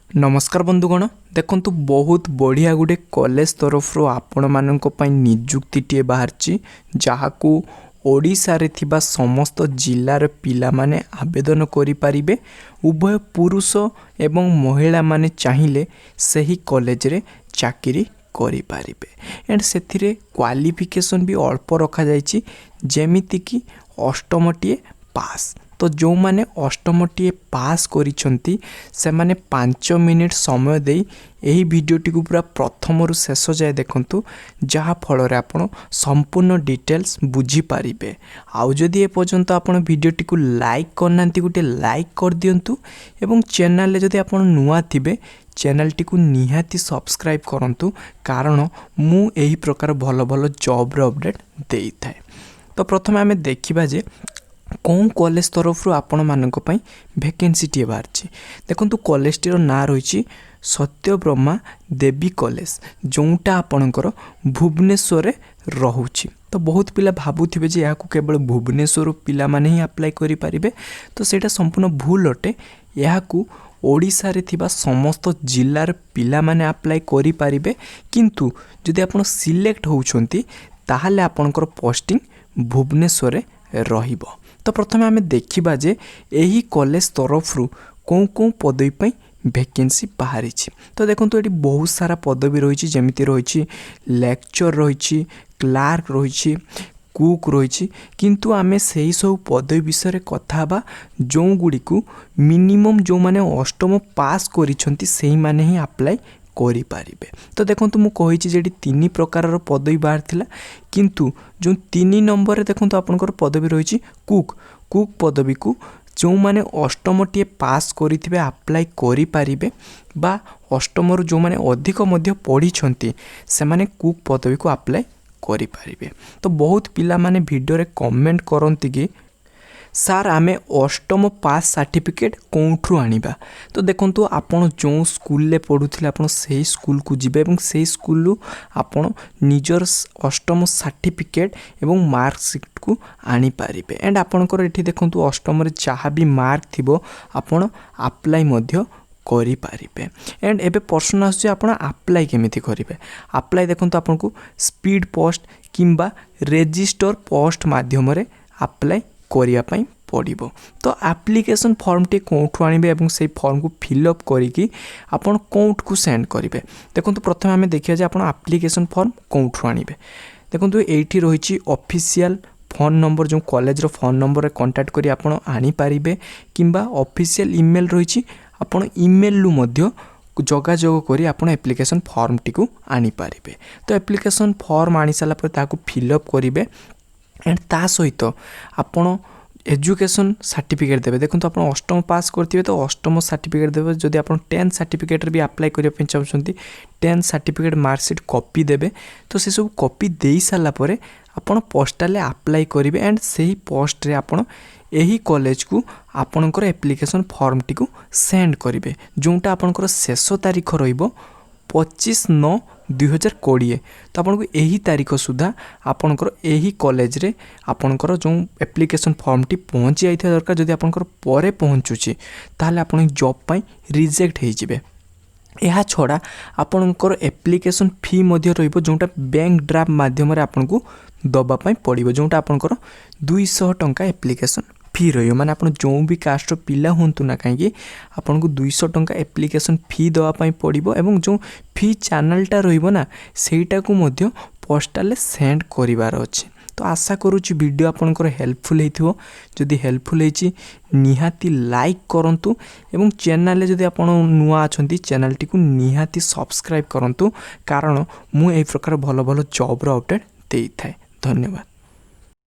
नमस्कार बंधुगण देखंतु बहुत बढ़िया गोटे कॉलेज तरफ आपण मानक पई नियुक्तिटे बाहरची जहाकू ओडिशा रे थिबा समस्त जिल्लार पिला माने आवेदन करि पारिबे। उभय पुरुष एवं महिला माने चाहिए सही कॉलेज रे चाकरी करि पारिबे। एंड सेथिरे क्वालिफिकेशन भी अल्प रखा जायछि जेमिति कि अष्टमटीए पास। तो जो माने अष्टमटीए पास करिसंती से माने 5 मिनिट समय दे यही वीडियोटी को पूरा प्रथम रु शेष जाए देखंतु जहा फल रे आपण संपूर्ण डिटेल्स बुझी पारिबे। आउ जदि ए पर्यंत आपण वीडियोटी को लाइक करनांती गुटे लाइक कर दियंतु एवं चैनल रे जदि आपण नुआ थिबे चैनल टी को निहाती सब्सक्राइब करंतु कारण मु एही प्रकार भलो भलो जॉब रे अपडेट देई थाए। तो प्रथम आमे देखिबा जे कौन कॉलेज तरफ आपण मानक पई वैकेंसी टी बाहरची। देखंतु कॉलेज टीर ना रहिछि सत्यब्रह्मा देवी कॉलेज जोंटा आपणकर भुवनेश्वर रे रहुछि। तो बहुत पिला भाबुथिबे जे याकू केवल भुवनेश्वर पिला माने ही अप्लाई करि पारिबे। तो सेटा संपूर्ण भूल अटे। याकू ओडिशा रे थिबा समस्त जिल्लार पिला माने अप्लाई करि पारिबे। किंतु जदि आपण सिलेक्ट होउछंती ताहाले आपणकर पोस्टिंग भुवनेश्वर रे रहिबो। तो प्रथमे आमे देखिबा जे एही कॉलेज तरफ कौन पदवी पई वैकेंसी बाहरी। तो देखंतु एटी बहुत सारा पदवी रही जेमिति रही लेक्चर रही क्लार्क रही कुक रही। किंतु आमे सेही सब पदवी विषय कथा बा जो गुडी को मिनिमम जो माने अष्टम पास करिसंती सेही माने ही अप्लाई करि पारिबे। तो देखंतु मु कहिछि जेडी 3 प्रकार पदवी बाहर थिला किंतु जो 3 नंबर रे देखंतु आपनकर पदवी रहिछि कुक पदवी को जो माने अष्टमटीए पास करिथिबे अप्लाई करि पारिबे बा अष्टम रु जो माने अधिक मध्य पढ़ी छंती से माने कुक पदवी को अप्लाई करि पारिबे। तो बहुत पिला माने वीडियो रे कमेंट करंती कि सार आमे अष्टम पास सर्टिफिकेट कौठू आनिबा। तो देखंतु आपण जो स्कूल ले पढुथिले आपण सेही स्कूल को जिबे एवं सेही स्कूल लु आपण निजर अष्टम सर्टिफिकेट एवं मार्कशीट को आनी पारिबे। एंड आपणकर एठी देखंतु अष्टम रे जहा भी मार्क थिबो आपण अप्लाई मध्य करि पारिबे। एंड एबे प्रश्न आसे आपण अप्लाई केमिति करिवे। अप्लाई देखंतु आपण को स्पीड पोस्ट किंबा रजिस्टर पोस्ट माध्यम रे अप्लाई करिया पई पड़िबो। तो एप्लिकेशन फॉर्म टी कोठू आनिबे एवं से फॉर्म को फिलअप करिकी आपण कोठ को सेंड करिवे। देखंतु प्रथम हमें देखिया जे आपण एप्लिकेशन फॉर्म कोठू आनिबे। देखंतु एठी रहिछि ऑफिशियल फोन नंबर जो कॉलेज रो फोन नंबर रे कांटेक्ट करी आपण आनी पारिबे किंबा ऑफिशियल ईमेल रहिछि आपण ईमेल लु मध्य जोगाजोग करी आपण एप्लिकेशन फॉर्म टी को आनी पारिबे। तो एप्लिकेशन फॉर्म आनी साला पर ताको फिलअप करिवे। एंड ता सहित आपण एजुकेशन सर्टिफिकेट देबे। देखंतु आपण अष्टम पास करथिबे तो अष्टम सर्टिफिकेट देबे। जदि आपण 10 सर्टिफिकेट रे भी अप्लाई करिया पे चाहछंती 10 सर्टिफिकेट मार्कशीट कॉपी देबे। तो से सब कॉपी देई साला परे आपण पोस्टल अप्लाई करिवे। एंड सेही पोस्ट रे आपण एही कॉलेज को आपणकर एप्लिकेशन फॉर्म टी को सेंड करिवे जोंटा आपणकर शेष तारीख रहिबो 25/9/2020। तो आपको यही तारीख सुधा आपणकर यही कॉलेज रे आपणकर जो एप्लिकेशन फॉर्म टी पहुँची जाइथा दरकार। जदि आपणकर परे पहुँचुची ताहले आपण जॉब पाई रिजेक्ट हो जिवे। यह छड़ा आपणकर एप्लिकेशन फी मध्य रहिबो जोंटा बैंक ड्राफ्ट माध्यम रे आपनको दबा पाई पड़िबो जोंटा आपणकर 200 टंका एप्लिकेशन फी रही माने आपण जो भी कास्ट पिला होंतु ना कहीं आपन को 200 टंका एप्लिकेशन फी दवा पाई पड़िबो एवं जो फी चैनलटा रहिबो ना सेटा को मध्य पोस्टल सेंड करिवार अछि। तो आशा करूची वीडियो आपनकर हेल्पफुल हेथिबो। जदि हेल्पफुल हेची निहाती लाइक करंतु एवं चैनल जदि आपण नुआ अछंती चैनल टी को निहाती सब्सक्राइब करंतु कारण मु एई प्रकार भलो भलो जॉब रो अपडेट देई थाए। धन्यवाद।